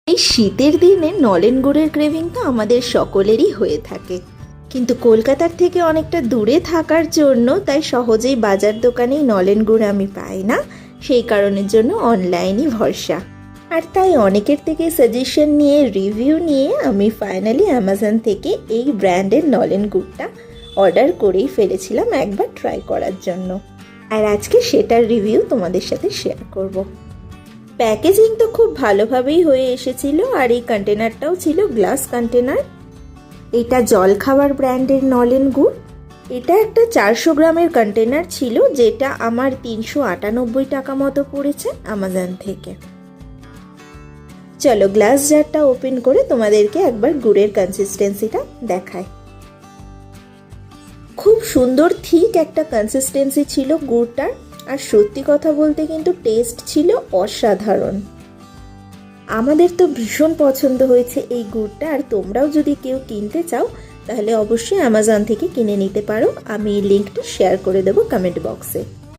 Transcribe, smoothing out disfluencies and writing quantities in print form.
এই শীতের দিনে নলেন গুড়ের ক্রেভিং তো আমাদের সকলেরই হয়ে থাকে, কিন্তু কলকাতার থেকে অনেকটা দূরে থাকার জন্য তাই সহজেই বাজার দোকানেই নলেন গুড় আমি পাই না। সেই কারণের জন্য অনলাইনই ভরসা। আর তাই অনেকের থেকে সাজেশন নিয়ে রিভিউ নিয়ে আমি ফাইনালি অ্যামাজন থেকে এই ব্র্যান্ডের নলেন গুড়টা অর্ডার করেই ফেলেছিলাম একবার ট্রাই করার জন্য। আর আজকে সেটার রিভিউ তোমাদের সাথে শেয়ার করব। প্যাকেজিং তো খুব ভালোভাবেই হয়ে এসেছিল, আর এই কন্টেনারটাও ছিল গ্লাস কন্টেনার। এটা জলখাবার ব্র্যান্ডের নলেন গুড়। এটা একটা 400 গ্রামের কন্টেনার ছিল, যেটা আমার 398 টাকা মতো পড়েছে অ্যামাজন থেকে। চলো গ্লাস জারটা ওপেন করে তোমাদেরকে একবার গুড়ের কনসিস্টেন্সিটা দেখাই। খুব সুন্দর থিক একটা কনসিস্টেন্সি ছিল গুড়টার, আর সত্যি কথা বলতে কিন্তু টেস্ট ছিল অসাধারণ। আমাদের তো ভীষণ পছন্দ হয়েছে এই গুড়টা। আর তোমরাও যদি কেউ কিনতে চাও তাহলে অবশ্যই অ্যামাজন থেকে কিনে নিতে পারো। আমি লিঙ্কটা শেয়ার করে দেবো কমেন্ট বক্সে।